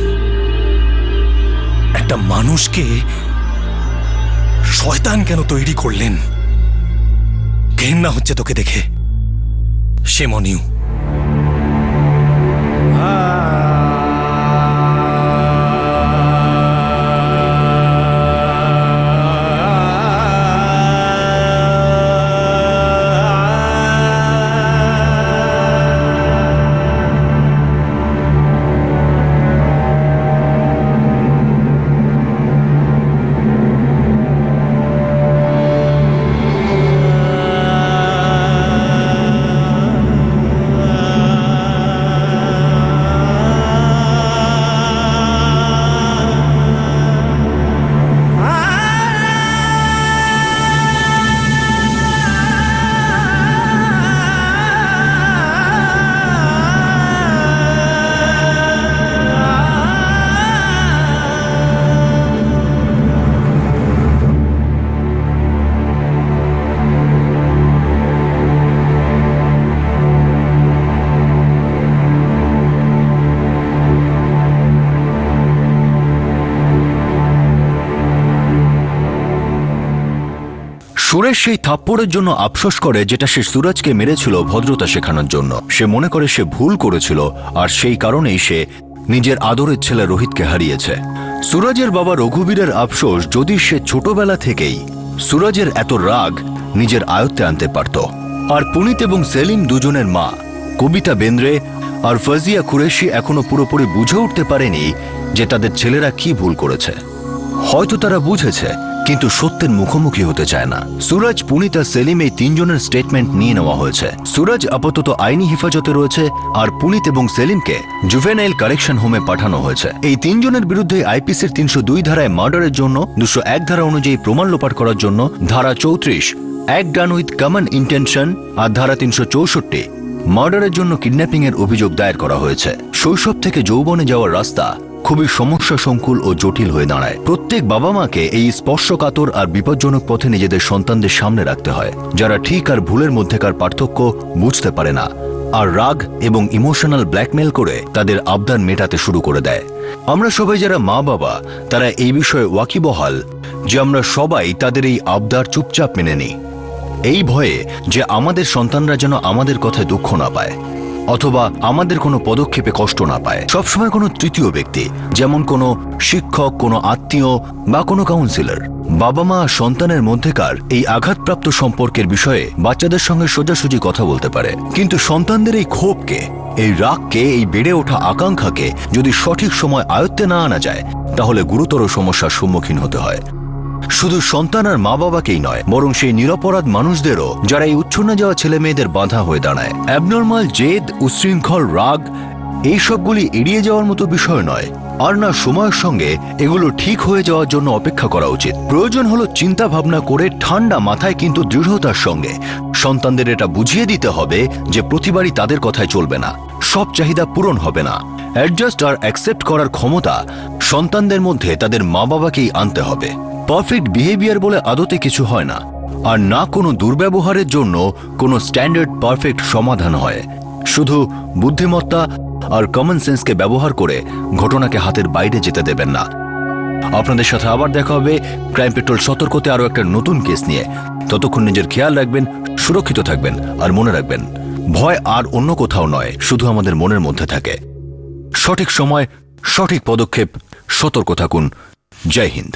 একটা মানুষকে শয়তান কেন তৈরি করলেন? ঘেন্না হচ্ছে তোকে দেখে। shame on you. সুরেশ সেই থাপ্পড়ের জন্য আফসোস করে যেটা সে সুরজকে মেরেছিল ভদ্রতা শেখানোর জন্য। সে মনে করে সে ভুল করেছিল আর সেই কারণেই সে নিজের আদরের ছেলে রোহিতকে হারিয়েছে। সুরজের বাবা রঘুবীরের আফসোস যদি সে ছোটবেলা থেকেই সুরজের এত রাগ নিজের আয়ত্তে আনতে পারত। আর পুনিত এবং সেলিম দুজনের মা কবিতা বেন্দ্রে আর ফাজিয়া কুরেশি এখনো পুরোপুরি বুঝে উঠতে পারেনি যে তাদের ছেলেরা কি ভুল করেছে। হয়তো তারা বুঝেছে কিন্তু সত্যের মুখোমুখি হতে চায় না। সুরজ, পুনিত আর সেলিম এই তিনজনের স্টেটমেন্ট নিয়ে নেওয়া হয়েছে। সুরজ আপাতত আইনি হেফাজতে রয়েছে আর পুনিত এবং সেলিমকে জুভেনাইল কারেকশন হোমে পাঠানো হয়েছে। এই তিনজনের বিরুদ্ধে আইপিসির 302 ধারায় মার্ডারের জন্য, 201 ধারা অনুযায়ী প্রমাণ লোপাট করার জন্য, ধারা 34 act done with common intention আর ধারা 364 মার্ডারের জন্য কিডন্যাপিং এর অভিযোগ দায়ের করা হয়েছে। শৈশব থেকে যৌবনে যাওয়ার রাস্তা খুবই সমস্যা সংকুল ও জটিল হয়ে দাঁড়ায়। প্রত্যেক বাবা মাকে এই স্পর্শকাতর আর বিপজ্জনক পথে নিজেদের সন্তানদের সামনে রাখতে হয়, যারা ঠিক আর ভুলের মধ্যেকার পার্থক্য বুঝতে পারে না আর রাগ এবং ইমোশনাল ব্ল্যাকমেল করে তাদের আবদার মেটাতে শুরু করে দেয়। আমরা সবাই যারা মা বাবা তারা এই বিষয়ে ওয়াকিবহাল যে আমরা সবাই তাদের এই আবদার চুপচাপ মেনে নিই, এই ভয়ে যে আমাদের সন্তানরা যেন আমাদের কথায় দুঃখ না পায় অথবা আমাদের কোনো পদক্ষেপে কষ্ট না পায়। সবসময় কোনো তৃতীয় ব্যক্তি, যেমন কোনো শিক্ষক, কোনো আত্মীয় বা কোনো কাউন্সিলর, বাবা মা সন্তানের মধ্যেকার এই আঘাতপ্রাপ্ত সম্পর্কের বিষয়ে বাচ্চাদের সঙ্গে সোজাসুজি কথা বলতে পারে। কিন্তু সন্তানদের এই ক্ষোভকে, এই রাগকে, এই বেড়ে ওঠা আকাঙ্ক্ষাকে যদি সঠিক সময় আয়ত্তে না আনা যায় তাহলে গুরুতর সমস্যার সম্মুখীন হতে হয়। শুধু সন্তান আর মা বাবাকেই নয়, বরং সেই নিরপরাধ মানুষদেরও যারা এই উচ্ছন্নে যাওয়া ছেলে মেয়েদের বাধা হয়ে দাঁড়ায়। অ্যাবনর্মাল জেদ, উচ্ছৃঙ্খল রাগ এইসবগুলি এড়িয়ে যাওয়ার মতো বিষয় নয়, আর না সময়ের সঙ্গে এগুলো ঠিক হয়ে যাওয়ার জন্য অপেক্ষা করা উচিত। প্রয়োজন হলো চিন্তা ভাবনা করে ঠান্ডা মাথায় কিন্তু দৃঢ়তার সঙ্গে সন্তানদের এটা বুঝিয়ে দিতে হবে যে প্রতিবারই তাদের কথায় চলবে না, সব চাহিদা পূরণ হবে না। অ্যাডজাস্ট আর অ্যাকসেপ্ট করার ক্ষমতা সন্তানদের মধ্যে তাদের মা বাবাকেই আনতে হবে। পারফেক্ট বিহেভিয়ার বলে আদতে কিছু হয় না, আর না কোনো দুর্ব্যবহারের জন্য কোনো স্ট্যান্ডার্ড পারফেক্ট সমাধান হয়। শুধু বুদ্ধিমত্তা আর কমন সেন্সকে ব্যবহার করে ঘটনাকে হাতের বাইরে যেতে দেবেন না। আপনাদের সাথে আবার দেখা হবে ক্রাইম পেট্রোল সতর্কতে আরও একটা নতুন কেস নিয়ে। ততক্ষণ নিজের খেয়াল রাখবেন, সুরক্ষিত থাকবেন, আর মনে রাখবেন ভয় আর অন্য কোথাও নয়, শুধু আমাদের মনের মধ্যে থাকে। সঠিক সময়, সঠিক পদক্ষেপ, সতর্ক থাকুন। জয় হিন্দ।